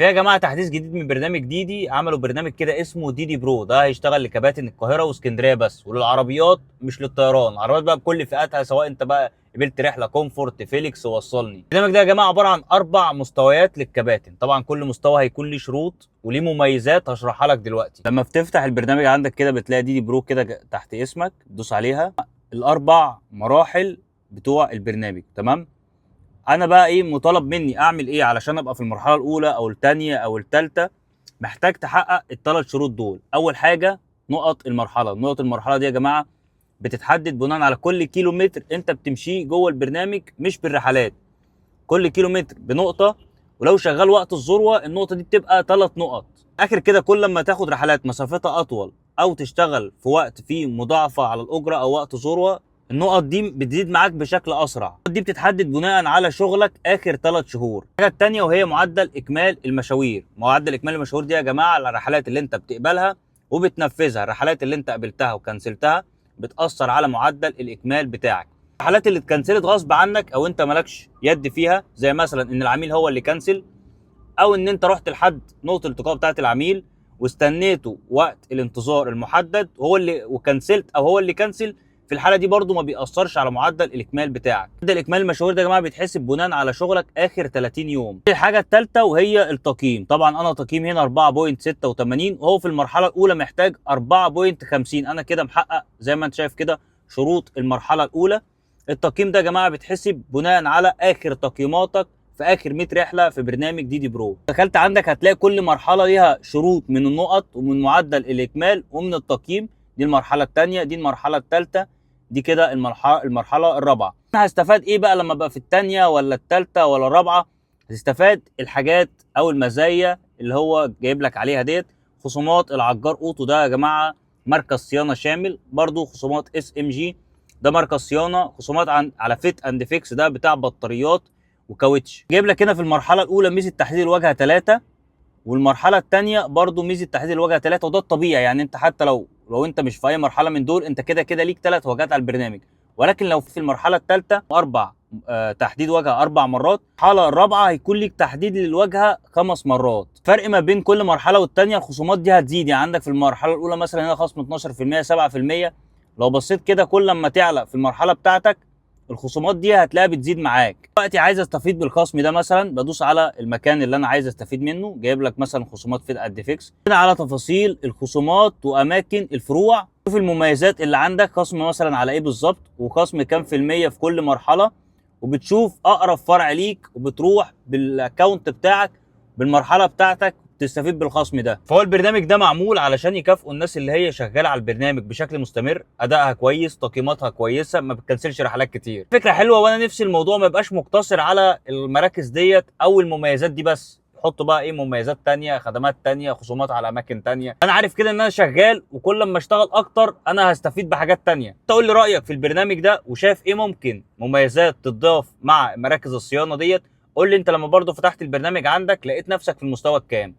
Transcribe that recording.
في يا جماعه تحديث جديد من برنامج ديدي، عملوا برنامج كده اسمه ديدي برو. ده هيشتغل لكباتن القاهره واسكندريه بس، وللعربيات مش للطيران. العربيات بقى بكل فئاتها، سواء انت بقى قبلت رحله كومفورت، فيليكس، وصلني. البرنامج ده يا جماعه عباره عن 4 مستويات للكباتن. طبعا كل مستوى هيكون ليه شروط وليه مميزات هشرحها لك دلوقتي. لما بتفتح البرنامج عندك كده بتلاقي ديدي برو كده تحت اسمك، تدوس عليها. ال4 مراحل بتوع البرنامج، تمام. انا بقى ايه مطالب مني اعمل ايه علشان ابقى في المرحله الاولى او الثانيه او الثالثه؟ محتاج تحقق ال3 شروط دول. اول حاجه نقط المرحله. نقط المرحله دي يا جماعه بتتحدد بناء على كل كيلو متر انت بتمشيه جوه البرنامج، مش بالرحلات. كل كيلو متر بنقطه، ولو شغال وقت الذروه النقطه دي بتبقى 3 نقط. اخر كده كل لما تاخد رحلات مسافتها اطول او تشتغل في وقت فيه مضاعفه على الاجره او وقت ذروه، النقط دي بتزيد معاك بشكل اسرع. النقط دي بتتحدد بناء على شغلك اخر 3 شهور. الحاجه الثانيه وهي معدل اكمال المشاوير. معدل اكمال المشاوير دي يا جماعه على الرحلات اللي انت بتقبلها وبتنفذها. الرحلات اللي انت قبلتها وكنسلتها بتاثر على معدل الاكمال بتاعك. الرحلات اللي اتكنسلت غصب عنك او انت مالكش يد فيها، زي مثلا ان العميل هو اللي كنسل، او ان انت رحت لحد نقطه الالتقاء بتاعه العميل واستنيته وقت الانتظار المحدد هو اللي وكنسلت، او هو اللي كنسل، في الحاله دي برضو ما بيأثرش على معدل الاكمال بتاعك. معدل الاكمال المشاوير ده يا جماعه بيتحسب بناء على شغلك اخر 30 يوم. الحاجه الثالثه وهي التقييم. طبعا انا تقييم هنا 4.86، وهو في المرحله الاولى محتاج 4.50. انا كده محقق زي ما انت شايف كده شروط المرحله الاولى. التقييم ده يا جماعه بيتحسب بناء على اخر تقييماتك في اخر 100 رحله في برنامج ديدي برو. دخلت عندك هتلاقي كل مرحله ليها شروط من النقط ومن معدل الاكمال ومن التقييم. دي المرحله الثانيه، دي المرحله الثالثه، دي كده المرحله الرابعه. انا هستفاد ايه بقى لما ابقى في الثانيه ولا الثالثه ولا الرابعه؟ هتستفاد الحاجات او المزايا اللي هو جايب لك عليها ديت. خصومات العجار اوتو ده يا جماعه مركز صيانه شامل. برضو خصومات اس ام جي ده مركز صيانه. خصومات على فيت اند فيكس ده بتاع بطاريات وكاوتش. جايب لك هنا في المرحله الاولى ميزه تحديد الواجهه 3، والمرحله الثانيه برضو ميزه تحديد الواجهه 3، وده الطبيعي. يعني انت حتى لو انت مش في اي مرحله من دول انت كده كده ليك 3 واجهات على البرنامج. ولكن لو في المرحله الثالثه تحديد واجهه 4 مرات، المرحله الرابعه هيكون ليك تحديد للواجهه 5 مرات. فرق ما بين كل مرحله والثانيه الخصومات دي هتزيد. يعني عندك في المرحله الاولى مثلا هنا خصم 12%، 7%. لو بصيت كده كل لما تعلى في المرحله بتاعتك الخصومات دي هتلاقيها بتزيد معاك. دلوقتي عايز استفيد بالخصم ده، مثلا بدوس على المكان اللي انا عايز استفيد منه، جايب لك مثلا خصومات فيت اند فيكس. هنا على تفاصيل الخصومات واماكن الفروع، شوف المميزات اللي عندك، خصم مثلا على ايه بالظبط وخصم كام في المية في كل مرحله، وبتشوف اقرب فرع ليك وبتروح بالاكونت بتاعك بالمرحله بتاعتك تستفيد بالخصم ده. فهو البرنامج ده معمول علشان يكافئوا الناس اللي هي شغاله على البرنامج بشكل مستمر، ادائها كويس، تقييماتها كويسه، ما بتكنسلش رحلات كتير. فكره حلوه، وانا نفسي الموضوع ما يبقاش مقتصر على المراكز ديت او المميزات دي بس. حط بقى ايه مميزات تانية، خدمات تانية، خصومات على اماكن تانية. انا عارف كده ان انا شغال، وكل لما اشتغل اكتر انا هستفيد بحاجات تانية. انت قول لي رايك في البرنامج ده، وشايف ايه ممكن مميزات تضاف مع مراكز الصيانه ديت. قول لي انت لما برضو فتحت البرنامج عندك لقيت نفسك في المستوى الكام.